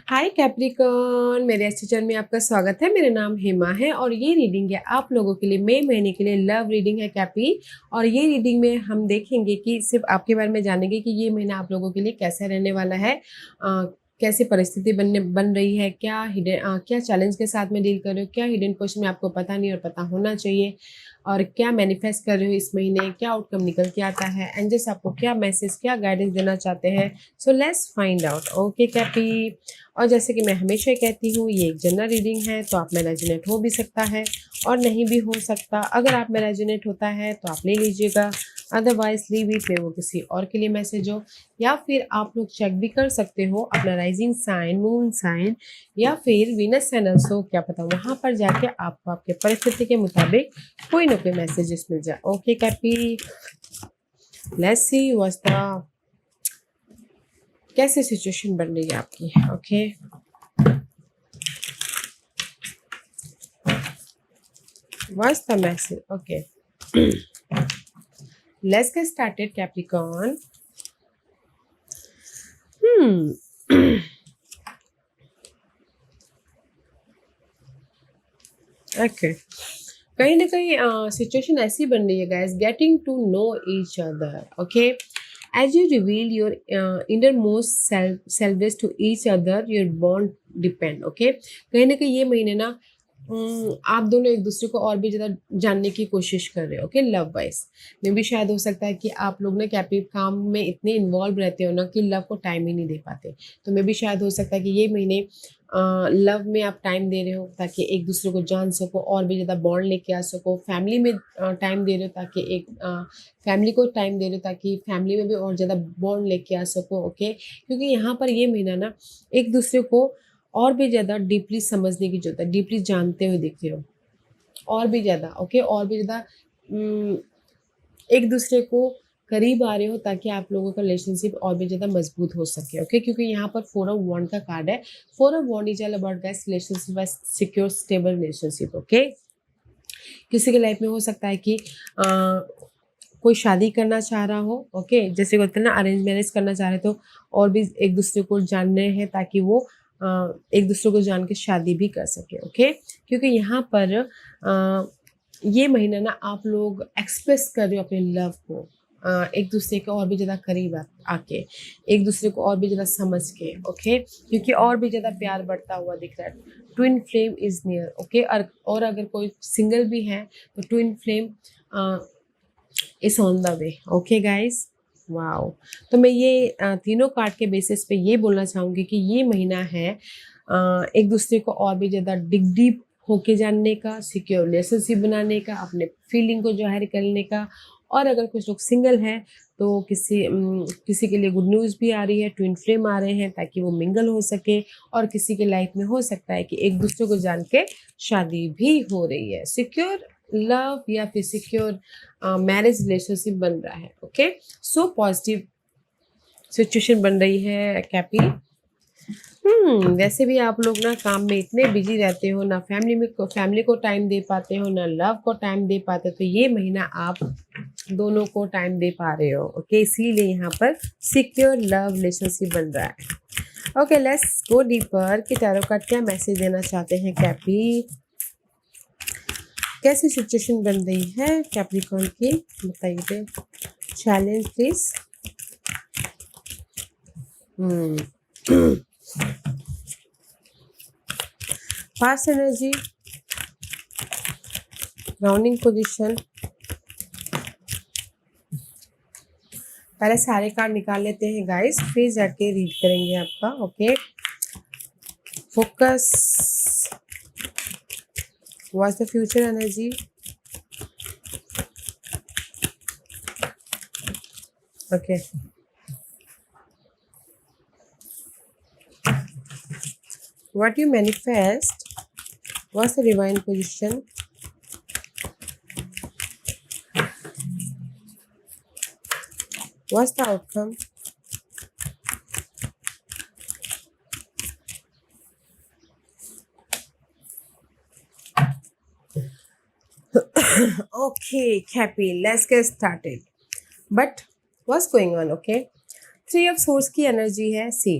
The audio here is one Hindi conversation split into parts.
हाय कैप्रिकॉर्न, मेरे अच्छे चैनल में आपका स्वागत है। मेरा नाम हेमा है और ये रीडिंग है आप लोगों के लिए मई महीने के लिए लव रीडिंग है कैपी। और ये रीडिंग में हम देखेंगे कि सिर्फ आपके बारे में जानेंगे कि ये महीना आप लोगों के लिए कैसा रहने वाला है, कैसी परिस्थिति बन रही है, क्या क्या चैलेंज के साथ में डील कर रहे हो, क्या हिडन क्वेश्चन में आपको पता नहीं और पता होना चाहिए, और क्या मैनिफेस्ट कर रहे हो इस महीने, क्या आउटकम निकल के आता है, एंजल्स आपको क्या मैसेज क्या गाइडेंस देना चाहते हैं। So let's find out. Okay Cappy. और जैसे कि मैं हमेशा कहती हूँ, ये एक जनरल रीडिंग है तो आप में रेजोनेट हो भी सकता है और नहीं भी हो सकता। अगर आप में रेजोनेट होता है तो आप ले लीजिएगा, अदरवाइज लीव इट, में वो किसी और के लिए मैसेज हो। या फिर आप लोग चेक भी कर सकते हो अपना राइजिंग साइन, मून साइन या फिर वीनस साइन ऑल्सो, क्या पता वहां पर जाके आपको आपके परिस्थिति के मुताबिक कोई ना कोई मैसेजेस मिल जाए। Okay Cappy, let's see what's the कैसे सिचुएशन बन रही है आपकी। Okay what's the message. Okay let's get started Capricorn. Okay, कहीं ना कहीं सिचुएशन ऐसी बन रही है guys, getting to know each other. Okay, as you reveal your innermost selfless to each other, your bond depend. Okay, कहीं ना कहीं ये महीने ना आप दोनों एक दूसरे को और भी ज़्यादा जानने की कोशिश कर रहे हो। ओके, लव वाइज में भी शायद हो सकता है कि आप लोग ना कैपी काम में इतने इन्वॉल्व रहते हो ना कि लव को टाइम ही नहीं दे पाते। तो मे भी शायद हो सकता है कि ये महीने लव में आप टाइम दे रहे हो ताकि एक दूसरे को जान सको और भी ज़्यादा बॉन्ड लेके आ सको। फैमिली में टाइम दे रहे हो ताकि एक फैमिली को टाइम दे रहे हो ताकि फैमिली में भी और ज़्यादा बॉन्ड लेके आ सको। ओके, क्योंकि यहाँ पर ये महीना ना एक दूसरे को और भी ज़्यादा डीपली समझने की जरूरत है, डीपली जानते हुए दिख रहे हो और भी ज़्यादा। ओके, और भी ज़्यादा एक दूसरे को करीब आ रहे हो ताकि आप लोगों का रिलेशनशिप और भी ज़्यादा मजबूत हो सके। ओके, क्योंकि यहाँ पर 4 ऑफ वॉन्ड का कार्ड है। 4 of wand is all about guys relationship, secure stable relationship. Okay, किसी के लाइफ में हो सकता है कि कोई शादी करना चाह रहा हो। ओके, जैसे बोलते हैं ना अरेंज मैरिज करना चाह रहे तो और भी एक दूसरे को जानने हैं ताकि वो एक दूसरे को जान के शादी भी कर सके। ओके, क्योंकि यहाँ पर ये महीना ना आप लोग एक्सप्रेस कर रहे हो अपने लव को, एक दूसरे के और भी ज़्यादा करीब आके, एक दूसरे को और भी ज़्यादा समझ के। ओके, क्योंकि और भी ज़्यादा प्यार बढ़ता हुआ दिख रहा है। Twin flame is near. Okay, और अगर कोई सिंगल भी है तो twin flame is on the way. Okay guys, wow. तो मैं ये तीनों कार्ड के बेसिस पे ये बोलना चाहूँगी कि ये महीना है एक दूसरे को और भी ज़्यादा डिग डीप होके जानने का, सिक्योर रिलेशनशिप बनाने का, अपने फीलिंग को जाहिर करने का। और अगर कुछ लोग सिंगल हैं तो किसी के लिए गुड न्यूज़ भी आ रही है, ट्विन फ्लेम आ रहे हैं ताकि वो मिंगल हो सके। और किसी के लाइफ में हो सकता है कि एक दूसरे को जान के शादी भी हो रही है, सिक्योर लव या फिर सिक्योर मैरिज रिलेशनशिप बन रहा है। ओके, सो पॉजिटिव सिचुएशन बन रही है कैपी। वैसे भी आप लोग ना काम में इतने बिजी रहते हो, ना फैमिली को टाइम दे पाते हो, ना लव को टाइम दे पाते हो। तो ये महीना आप दोनों को टाइम दे पा रहे हो। ओके, इसीलिए यहाँ पर सिक्योर लव रिलेशनशिप बन रहा है। ओके, लेट्स गो डीपर कि टैरो कार्ड क्या मैसेज देना चाहते हैं कैपी। कैसी सिचुएशन बन रही है कैप्रिकॉर्न की, बताइए। Challenge please. Fast energy, grounding position. पहले सारे कार्ड निकाल लेते हैं गाइस, फिर जाके रीड करेंगे आपका। Okay, focus, what's the future energy. Okay, what you manifest, what's the divine position, what's the outcome. Okay Cappy, let's get started. But what's going on? Okay, 3 of Swords की एनर्जी है। सी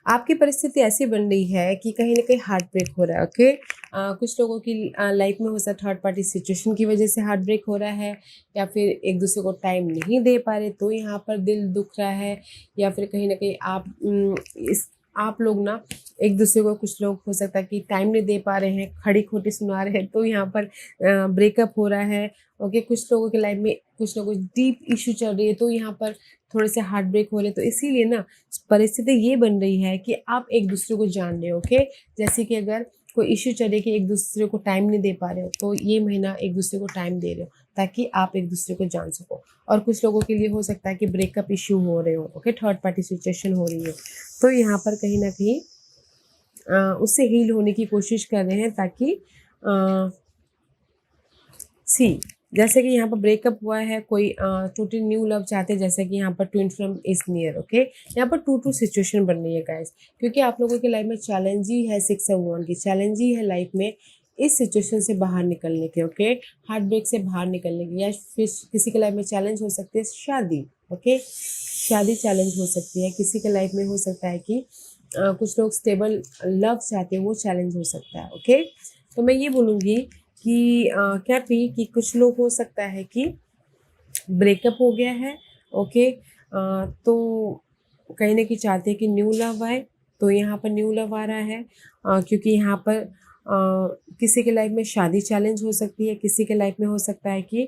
आपकी परिस्थिति ऐसी बन रही है कि कहीं ना कहीं हार्ट ब्रेक हो रहा है। ओके, कुछ लोगों की लाइफ में हो सकता है थर्ड पार्टी सिचुएशन की वजह से हार्ट ब्रेक हो रहा है, या फिर एक दूसरे को टाइम नहीं दे पा रहे तो यहाँ पर दिल दुख रहा है, या फिर कहीं ना कहीं आप लोग ना एक दूसरे को, कुछ लोग हो सकता है कि टाइम नहीं दे पा रहे हैं, खड़ी खोटी सुना रहे हैं तो यहाँ पर ब्रेकअप हो रहा है। ओके, कुछ लोगों के लाइफ में कुछ ना कुछ डीप इशू चल रही है तो यहाँ पर थोड़े से हार्ट ब्रेक हो रहे हैं। तो इसीलिए ना परिस्थिति ये बन रही है कि आप एक दूसरे को जान रहे हो। ओके, जैसे कि अगर कोई इश्यू चले कि एक दूसरे को टाइम नहीं दे पा रहे हो तो ये महीना एक दूसरे को टाइम दे रहे हो ताकि आप एक दूसरे को जान सको। और कुछ लोगों के लिए हो सकता है कि ब्रेकअप इश्यू हो रहे हो। ओके, थर्ड पार्टी सिचुएशन हो रही है तो यहाँ पर कहीं ना कहीं उससे हील होने की कोशिश कर रहे हैं ताकि सी जैसे कि यहाँ पर ब्रेकअप हुआ है, कोई टोटल न्यू लव चाहते हैं, जैसे कि यहाँ पर twin flame is near. Okay, यहाँ पर 2-2 सिचुएशन बन रही है गाइस, क्योंकि आप लोगों की लाइफ में चैलेंज ही है 6 ऑफ वन की, चैलेंज ही है लाइफ में इस सिचुएशन से बाहर निकलने के। ओके, हार्ट ब्रेक से बाहर निकलने की, या फिर किसी के लाइफ में चैलेंज हो सकती है शादी। ओके, शादी चैलेंज हो सकती है, किसी के लाइफ में हो सकता है कि कुछ लोग स्टेबल लव चाहते हैं, वो चैलेंज हो सकता है। ओके, तो मैं ये बोलूँगी कि क्या भी कि कुछ लोग हो सकता है कि ब्रेकअप हो गया है। ओके, तो कहीं ना कहीं चाहते हैं कि न्यू लव आए, तो यहाँ पर न्यू लव आ रहा है। क्योंकि यहाँ पर किसी के लाइफ में शादी चैलेंज हो सकती है, किसी के लाइफ में हो सकता है कि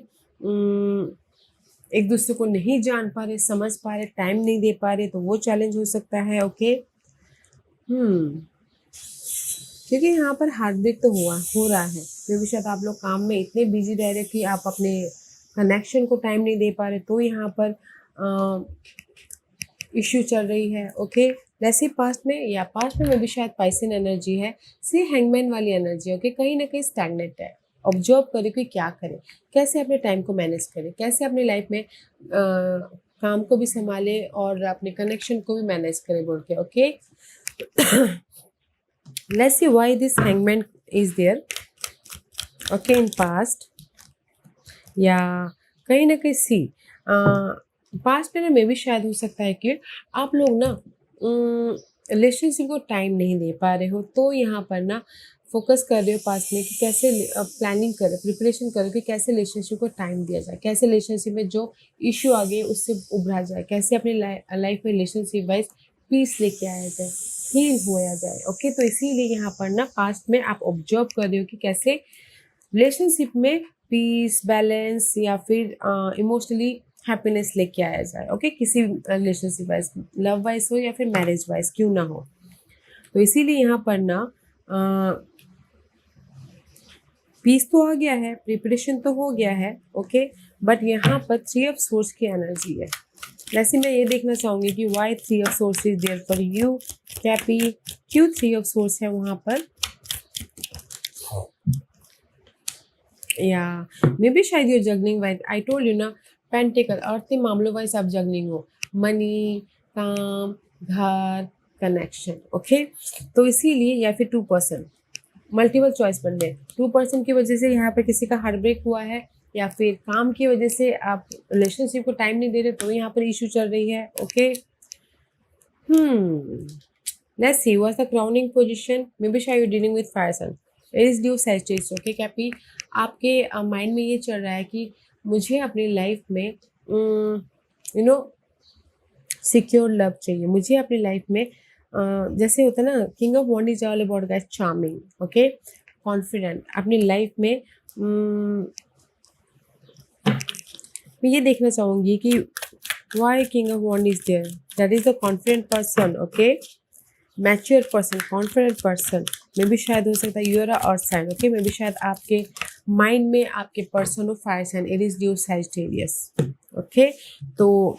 एक दूसरे को नहीं जान पा रहे, समझ पा रहे, टाइम नहीं दे पा रहे, तो वो चैलेंज हो सकता है। ओके, क्योंकि यहाँ पर हार्ट ब्रेक तो हो रहा है, क्योंकि शायद आप लोग काम में इतने बिजी रह रहे कि आप अपने कनेक्शन को टाइम नहीं दे पा रहे, तो यहाँ पर इश्यू चल रही है। ओके, वैसे पास्ट में भी शायद पाइसन एनर्जी है, सी हैंगमैन वाली एनर्जी। ओके, कहीं ना कहीं स्टैग्नेट है। ऑब्जर्व करें कि क्या करें, कैसे अपने टाइम को मैनेज करें, कैसे अपने लाइफ में काम को भी संभाले और अपने कनेक्शन को भी मैनेज करें बोल के। Okay, let's see why this hangman is there. Okay, in past या कहीं ना कहीं सी पास्ट में ना मे भी शायद हो सकता है कि आप लोग ना रिलेशनशिप को टाइम नहीं दे पा रहे हो, तो यहाँ पर ना फोकस कर रहे हो पास्ट में कि कैसे प्लानिंग करो, प्रिपरेशन करो कि कैसे रिलेशनशिप को टाइम दिया जाए, कैसे रिलेशनशिप में जो इश्यू आ गए उससे उभरा जाए, कैसे अपने लाइफ में रिलेशनशिप वाइज पीस लेके आया जाए, हील होया जाए। ओके, तो इसीलिए यहाँ पर ना पास्ट में आप ऑब्जर्व कर रहे हो कि कैसे रिलेशनशिप में पीस, बैलेंस या फिर इमोशनली हैप्पीनेस लेके आया जाए। ओके, किसी रिलेशनशिप वाइज, लव वाइज हो या फिर मैरिज वाइज क्यों ना हो। तो इसीलिए यहाँ पर ना पीस तो आ गया है, प्रिपरेशन तो हो गया है। ओके, बट यहाँ पर 3 ऑफ सोर्स की एनर्जी है। वैसे मैं ये देखना चाहूँगी कि why 3 of swords is there for you Cappy, क्यों 3 ऑफ सोर्स है वहाँ पर, या मे बी शायद you juggling wise, I told you ना पेंटिकल अर्थिंग मामलों वाइज आप जगलिंग हो, मनी, काम, घर, कनेक्शन। ओके, तो इसीलिए या फिर 2% मल्टीपल चॉइस बन रहे, 2% की वजह से यहाँ पे किसी का हार्ट ब्रेक हुआ है, या फिर काम की वजह से आप रिलेशनशिप को टाइम नहीं दे रहे तो यहाँ पर इशू चल रही है। Okay, let's see what's the crowning position, maybe शायद you dealing with fire sun, it is due Sagittarius. Okay Cappy, आपके माइंड में ये चल रहा है कि मुझे अपनी लाइफ में यू नो सिक्योर लव चाहिए, मुझे अपनी लाइफ में जैसे होता है ना, king of wand is all about guys charming. Okay, confident अपनी लाइफ में मैं ये देखना चाहूँगी कि why king of wand is there, that is the confident person. Okay, mature person, confident person, may भी शायद हो सकता है you are a earth sign. Okay, may भी शायद आपके माइंड में आपके person of fire sign, it is due Sagittarius. Okay, तो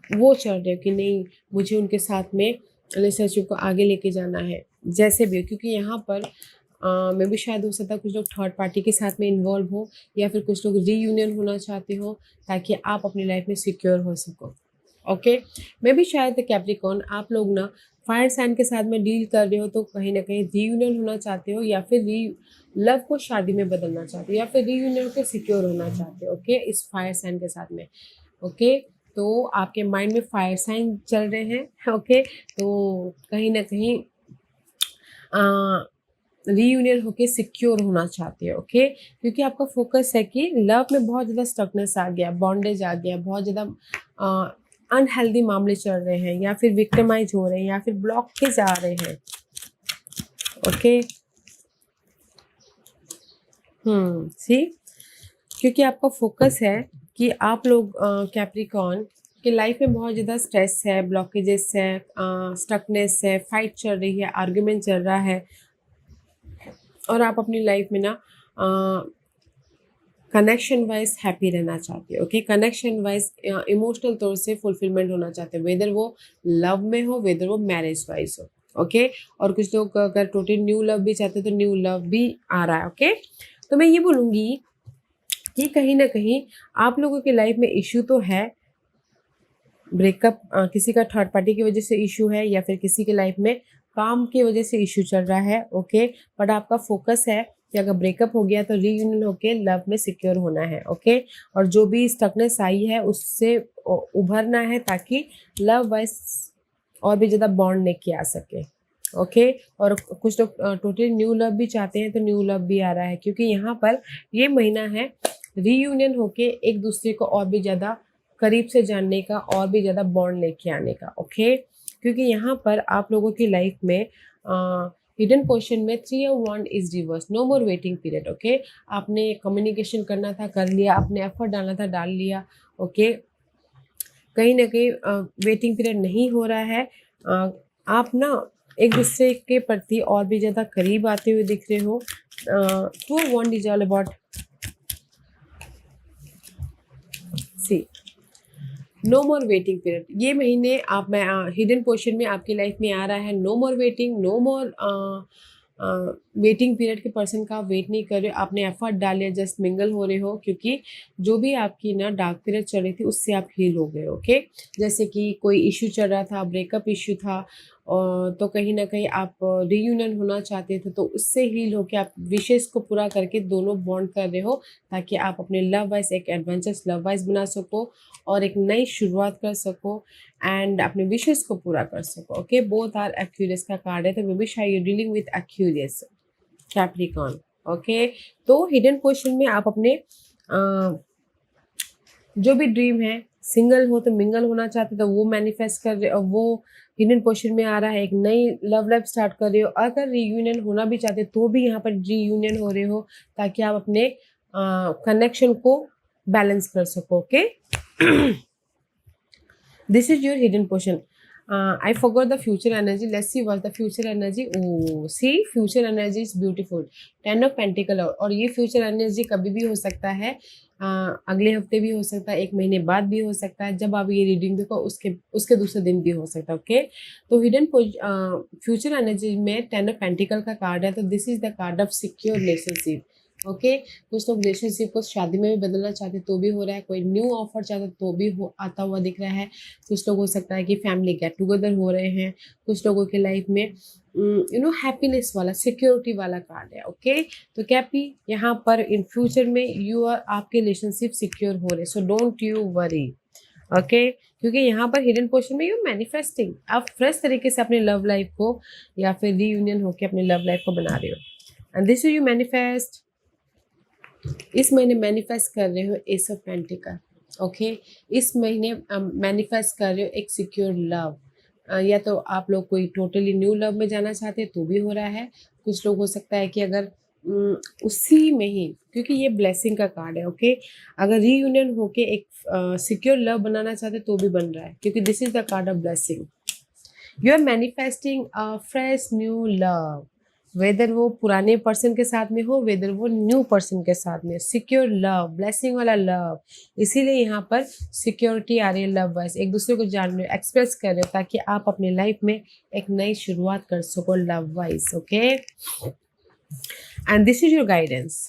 वो चल रहे हो कि नहीं मुझे उनके साथ में रिलेशनशिप को आगे लेके जाना है जैसे भी हो, क्योंकि यहाँ पर मैं भी शायद हो सकता है कुछ लोग थर्ड पार्टी के साथ में इन्वॉल्व हो, या फिर कुछ लोग रीयूनियन होना चाहते हो ताकि आप अपनी लाइफ में सिक्योर हो सको। ओके, मैं भी शायद कैप्रिकॉर्न आप लोग ना फायर साइन के साथ में डील कर रहे हो, तो कहीं ना कहीं रीयूनियन होना चाहते हो, या फिर लव को शादी में बदलना चाहते हो, या फिर रीयूनियन को सिक्योर होना चाहते हो। ओके, इस फायर साइन के साथ में। ओके, तो आपके माइंड में फायर साइन चल रहे हैं। ओके, तो कहीं ना कहीं रीयूनियन होके सिक्योर होना चाहते हो। ओके, क्योंकि आपका फोकस है कि लव में बहुत ज़्यादा स्टकनेस आ गया, बॉन्डेज आ गया, बहुत ज़्यादा अनहेल्दी मामले चल रहे हैं, या फिर विक्टिमाइज हो रहे हैं, या फिर ब्लॉकेज आ रहे हैं। ओके, सी, क्योंकि आपका फोकस है कि आप लोग कैप्रिकॉर्न की लाइफ में बहुत ज़्यादा स्ट्रेस है, ब्लॉकेजेस है, स्टकनेस है, फाइट चल रही है, आर्ग्यूमेंट चल रहा है, और आप अपनी लाइफ में ना कनेक्शन वाइज हैप्पी रहना चाहते हो। ओके, कनेक्शन वाइज इमोशनल तौर से फुलफिलमेंट होना चाहते हो, वेदर वो लव में हो, वेदर वो मैरिज वाइज हो। ओके, और कुछ लोग अगर टोटल न्यू लव भी चाहते हैं तो न्यू लव भी आ रहा है। ओके, तो मैं ये बोलूँगी कि कहीं ना कहीं आप लोगों की लाइफ में इश्यू तो है, ब्रेकअप किसी का थर्ड पार्टी की वजह से इशू है, या फिर किसी के लाइफ में काम की वजह से इशू चल रहा है। ओके, बट आपका फोकस है कि अगर ब्रेकअप हो गया तो रीयूनियन होके लव में सिक्योर होना है। ओके, और जो भी स्टकनेस आई है उससे उभरना है, ताकि लव वाइज और भी ज़्यादा बॉन्ड लेके आ सके। ओके, और कुछ लोग टोटली न्यू लव भी चाहते हैं तो न्यू लव भी आ रहा है, क्योंकि यहाँ पर ये महीना है रीयूनियन होके एक दूसरे को और भी ज़्यादा करीब से जानने का, और भी ज़्यादा बॉन्ड लेके आने का। ओके, क्योंकि यहाँ पर आप लोगों की लाइफ में हिडन पोर्शन में 3 of wand is reverse, no more waiting period. Okay, आपने कम्युनिकेशन करना था कर लिया, आपने एफर्ट डालना था डाल लिया। ओके, कहीं ना कहीं वेटिंग पीरियड नहीं हो रहा है, आप ना एक दूसरे के प्रति और भी ज़्यादा करीब आते हुए दिख रहे हो। 2 of wand is all about see no more waiting period. ये महीने आप में हिडन पोर्शन में आपकी लाइफ में आ रहा है no more waiting, no more waiting period के पर्सन का वेट नहीं कर रहे हो, आपने एफर्ट डाल लिया, जस्ट मिंगल हो रहे हो, क्योंकि जो भी आपकी ना डार्क पीरियड चल रही थी उससे आप हील हो गए। ओके, जैसे कि कोई इशू चल रहा था, ब्रेकअप इशू था, तो कहीं ना कहीं आप रीयूनियन होना चाहते थे, तो उससे हील होके आप विशेष को पूरा करके दोनों बॉन्ड कर रहे हो, ताकि आप अपने लव वाइज एक एडवेंचरस लव वाइज बना सको और एक नई शुरुआत कर सको एंड अपने विशेष को पूरा कर सको। ओके, बोथ आर एक्यूरियस का कार्ड है, तो मे बी शायद you dealing with Aquarius Capricorn. Okay, तो हिडन पोर्शन में आप अपने जो भी ड्रीम है, सिंगल हो तो मिंगल होना चाहते तो वो मैनिफेस्ट कर रहे हो, वो हिडन पोर्शन में आ रहा है, एक नई लव लाइफ स्टार्ट कर रहे हो। अगर रीयूनियन होना भी चाहते तो भी यहाँ पर रीयूनियन हो रहे हो, ताकि आप अपने कनेक्शन को बैलेंस कर सको। Okay, this is your hidden portion. I forgot the future energy. Let's see what the future energy. Oh, see, future energy is beautiful. 10 of Pentacle, और ये future energy कभी भी हो सकता है, अगले हफ्ते भी हो सकता है, एक महीने बाद भी हो सकता है, जब आप ये रीडिंग देखो उसके दूसरे दिन भी हो सकता है। ओके, तो हिडन फ्यूचर एनर्जी में 10 ऑफ पेंटिकल का कार्ड है, तो this is the card of secure relationship. Okay, कुछ लोग रिलेशनशिप को शादी में भी बदलना चाहते तो भी हो रहा है, कोई न्यू ऑफर चाहते तो भी आता हुआ दिख रहा है, कुछ लोग हो सकता है कि फैमिली गेट टुगेदर हो रहे हैं, कुछ लोगों की लाइफ में हैप्पीनेस वाला, सिक्योरिटी वाला कार्ड है। ओके, तो कैपी यहाँ पर इन फ्यूचर में आपके रिलेशनशिप सिक्योर हो रहे, so don't you worry. Okay, क्योंकि यहाँ पर हिडन पोर्शन में यू मैनिफेस्टिंग, आप फ्रेश तरीके से अपने लव लाइफ को या फिर रीयूनियन होकर अपने लव लाइफ को बना रहे हो, एंड दिस यू मैनिफेस्ट। इस महीने मैनिफेस्ट कर रहे हो एस ऑफ पेंटिकल। ओके, इस महीने मैनिफेस्ट कर रहे हो एक सिक्योर लव, या तो आप लोग कोई टोटली न्यू लव में जाना चाहते हैं तो भी हो रहा है, कुछ लोग हो सकता है कि अगर उसी में ही, क्योंकि ये ब्लेसिंग का कार्ड है। ओके, अगर रीयूनियन होके एक सिक्योर लव बनाना चाहते तो भी बन रहा है, क्योंकि this is the card of blessing. You are manifesting a fresh new love, whether वो पुराने पर्सन के साथ में हो, वेदर वो न्यू पर्सन के साथ में, सिक्योर लव, ब्लेसिंग वाला लव। इसीलिए यहाँ पर सिक्योरिटी आ रही है लव वाइज, एक दूसरे को जान रहे हो, एक्सप्रेस कर रहे हो, ताकि आप अपने लाइफ में एक नई शुरुआत कर सको love wise. Okay, and this is your guidance.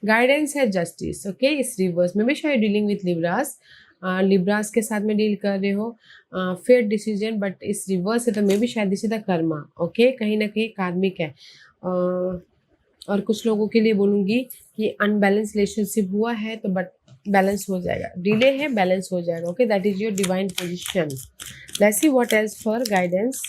Guidance है जस्टिस। ओके, इस रिवर्स में भी शायद डीलिंग विथ लिब्रास, लिब्रास के साथ में डील कर रहे हो, फेयर डिसीजन, बट इस रिवर्स है तो मे भी शायद this is the Karma. Okay, कहीं ना कहीं कार्मिक है, और कुछ लोगों के लिए बोलूँगी कि अनबैलेंस रिलेशनशिप हुआ है, तो बट बैलेंस हो जाएगा, डिले है बैलेंस हो जाएगा। Okay, that is your divine position. Let's see what else for guidance.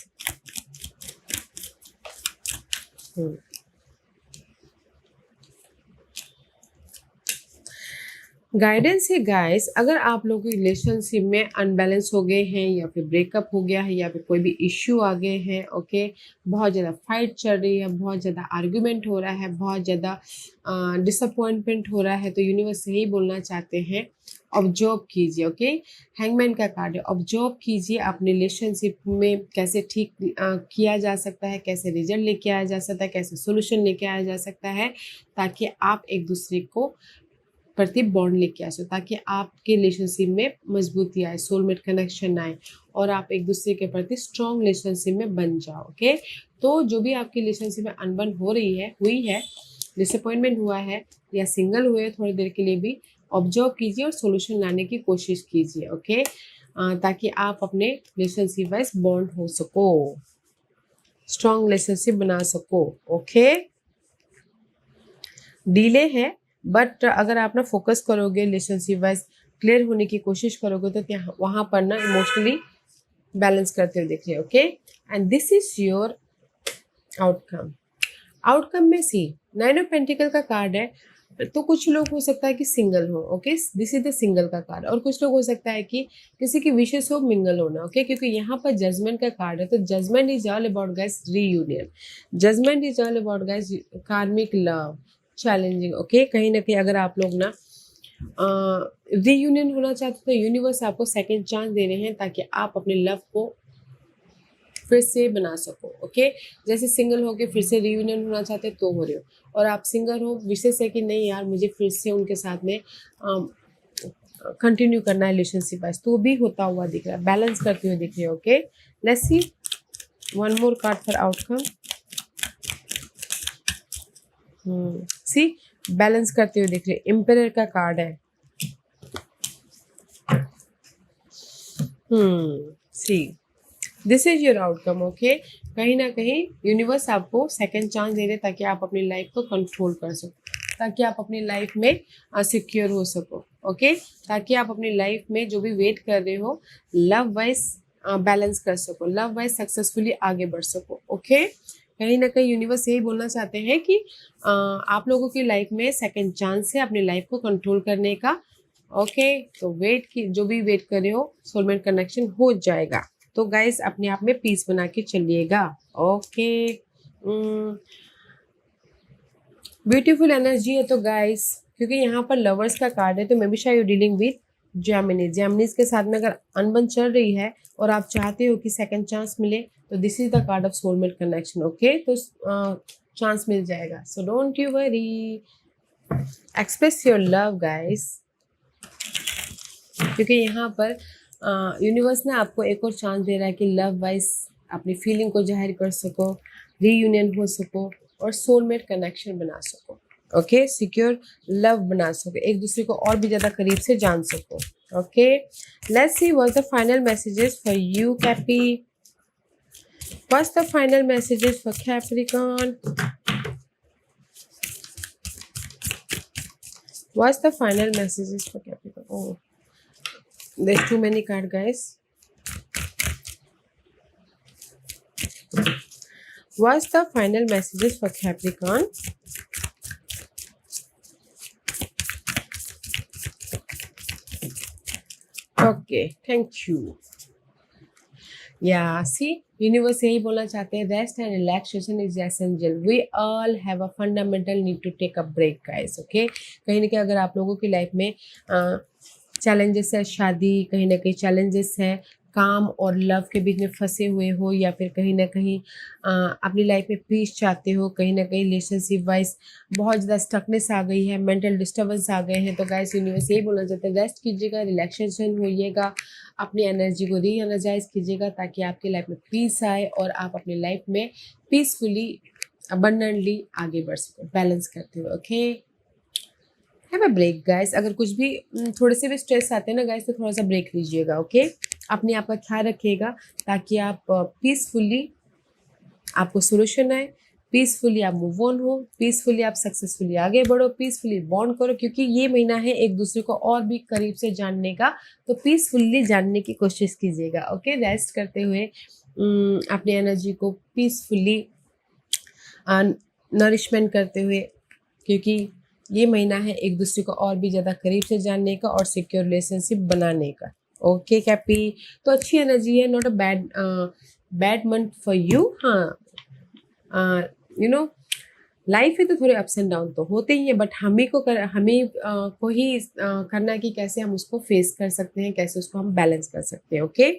Guidance है गाइस, अगर आप लोगों की रिलेशनशिप में अनबैलेंस हो गए हैं या फिर ब्रेकअप हो गया है या फिर कोई भी इश्यू आ गए हैं, ओके, बहुत ज़्यादा फाइट चल रही है, बहुत ज़्यादा आर्गुमेंट हो रहा है, बहुत ज़्यादा डिसअपॉइंटमेंट हो रहा है, तो यूनिवर्स यही बोलना चाहते हैं ऑब्जर्व कीजिए। ओके, हैंगमैन का कार्ड है, ऑब्जर्व कीजिए अपने रिलेशनशिप में कैसे ठीक किया जा सकता है, कैसे रिजल्ट लेके आया जा सकता है, कैसे सोल्यूशन लेके आया जा सकता है, ताकि आप एक दूसरे को प्रति बॉन्ड लेके आ सको, ताकि आपके रिलेशनशिप में मजबूती आए, सोलमेट कनेक्शन आए और आप एक दूसरे के प्रति स्ट्रॉन्ग रिलेशनशिप में बन जाओ। ओके, तो जो भी आपकी रिलेशनशिप में अनबन हो रही है, हुई है, डिसअपॉइंटमेंट हुआ है या सिंगल हुए थोड़ी देर के लिए भी ऑब्जर्व कीजिए और सोल्यूशन लाने की कोशिश कीजिए। ओके, ताकि आप अपने रिलेशनशिप वाइज बॉन्ड हो सको, स्ट्रॉन्ग रिलेशनशिप बना सको। ओके, डिले है बट अगर आप ना फोकस करोगे, रिलेशनशिप वाइज क्लियर होने की कोशिश करोगे, तो वहाँ पर ना इमोशनली बैलेंस करते हुए दिख रहे हैं। Okay, and this is your outcome. Outcome में सी 9 ऑफ पेंटिकल का कार्ड है, तो कुछ लोग हो सकता है कि सिंगल हो। Okay, this is the single का कार्ड। और कुछ लोग हो सकता है कि किसी की विशेष हो मिंगल होना। ओके, क्योंकि यहाँ पर जजमेंट का कार्ड है, तो judgement is all about guys reunion, judgement is all about guys karmic love, challenging. Okay, कहीं ना कहीं अगर आप लोग ना रीयूनियन होना चाहते तो यूनिवर्स आपको सेकंड चांस दे रहे हैं ताकि आप अपने लव को फिर से बना सको। ओके, जैसे सिंगल हो के फिर से रीयूनियन होना चाहते तो हो रहे हो, और आप सिंगल हो विशेष है कि नहीं यार मुझे फिर से उनके साथ में कंटिन्यू करना है रिलेशनशिप वाइज, तो भी होता हुआ दिख रहा है, बैलेंस करते हुए दिख रहे हो। Okay, let's see one more card for outcome. See balance करते हुए दिख रहे, एम्परर का कार्ड है। See this is your outcome. Okay, कहीं ना कहीं यूनिवर्स आपको सेकंड चांस दे रहे ताकि आप अपनी लाइफ को कंट्रोल कर सको, ताकि आप अपनी लाइफ में सिक्योर हो सको। ओके, ताकि आप अपनी लाइफ में जो भी वेट कर रहे हो लव वाइज बैलेंस कर सको, लव वाइज सक्सेसफुली आगे बढ़ सको। ओके, कहीं ना कहीं यूनिवर्स यही बोलना चाहते हैं कि आप लोगों की लाइफ में सेकंड चांस है अपनी लाइफ को कंट्रोल करने का। ओके, तो वेट की जो भी वेट कर रहे हो सोलमेट कनेक्शन हो जाएगा। तो गाइस अपने आप में पीस बना के चलिएगा। ओके, ब्यूटीफुल एनर्जी है तो गाइस, क्योंकि यहाँ पर लवर्स का कार्ड है, तो मैं भी शायद डीलिंग विद जेमिनीज, जेमिनीज के साथ में अगर अनबन चल रही है और आप चाहते हो कि सेकंड चांस मिले, तो this is the card of soulmate connection. Okay, तो चांस मिल जाएगा, so don't you worry, express your love guys, क्योंकि यहाँ पर यूनिवर्स ने आपको एक और चांस दे रहा है कि लव वाइज अपनी फीलिंग को जाहिर कर सको, रीयूनियन हो सको और सोलमेट कनेक्शन बना सको। ओके, सिक्योर लव बना सको, एक दूसरे को और भी ज़्यादा करीब से जान सको। Okay, let's see what the final messages for you Cappy, what's the final messages for Capricorn, what's the final messages for Capricorn. Oh, there's too many card guys. What's the final messages for Capricorn? Okay, thank you. Yeah, see, universe यही बोलना चाहते हैं, rest and relaxation is essential, we all have a fundamental need to take a break guys. Okay, कहीं ना कहीं अगर आप लोगों की लाइफ में चैलेंजेस है, शादी, कहीं ना कहीं चैलेंजेस है, काम और लव के बीच में फंसे हुए हो, या फिर कहीं ना कहीं अपनी लाइफ में पीस चाहते हो, कहीं ना कहीं रिलेशनशिप वाइज बहुत ज़्यादा स्टकनेस आ गई है, मेंटल डिस्टर्बेंस आ गए हैं, तो गाइस यूनिवर्स यही बोलना चाहते हैं, रेस्ट कीजिएगा, रिलैक्सेशन होइएगा, अपनी एनर्जी को री एनर्जाइज कीजिएगा, ताकि आपकी लाइफ में पीस आए और आप अपनी लाइफ में पीसफुली अबंडेंटली आगे बढ़ सको, बैलेंस करते हुए। Okay, have a break guys, अगर कुछ भी थोड़े से भी स्ट्रेस आते हैं ना गाइस, तो थोड़ा सा ब्रेक लीजिएगा। ओके, अपने आप का ख्याल रखिएगा ताकि आप पीसफुली आपको सोल्यूशन आए, पीसफुली आप मूव ऑन हो, पीसफुली आप सक्सेसफुली आगे बढ़ो, पीसफुली बॉन्ड करो, क्योंकि ये महीना है एक दूसरे को और भी करीब से जानने का, तो पीसफुली जानने की कोशिश कीजिएगा। ओके, रेस्ट करते हुए अपनी एनर्जी को पीसफुली नरिशमेंट करते हुए, क्योंकि ये महीना है एक दूसरे को और भी ज़्यादा करीब से जानने का और सिक्योर रिलेशनशिप बनाने का। ओके कैपी, तो अच्छी एनर्जी है, not a bad month for you. हाँ, यू नो लाइफ में तो थोड़े अप्स एंड डाउन तो होते ही हैं, बट हमें को ही करना है कि कैसे हम उसको फेस कर सकते हैं, कैसे उसको हम बैलेंस कर सकते हैं। ओके,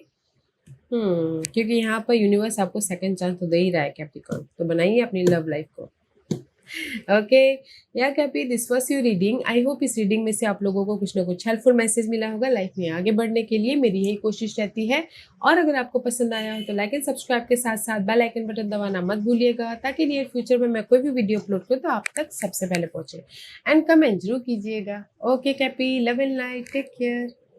क्योंकि यहाँ पर यूनिवर्स आपको सेकंड चांस तो दे ही रहा है कैप्रिकॉर्न, तो बनाइए अपनी लव लाइफ को। ओके या कैपी, this was your reading. I hope इस रीडिंग में से आप लोगों को कुछ ना कुछ हेल्पफुल मैसेज मिला होगा लाइफ में आगे बढ़ने के लिए। मेरी यही कोशिश रहती है, और अगर आपको पसंद आया हो तो लाइक एंड सब्सक्राइब के साथ साथ बेल आइकन बटन दबाना मत भूलिएगा, ताकि नियर फ्यूचर में मैं कोई भी वीडियो अपलोड करूँ तो आप तक सबसे पहले पहुंचे। एंड कमेंट जरूर कीजिएगा। ओके कैपी, love and light, take care.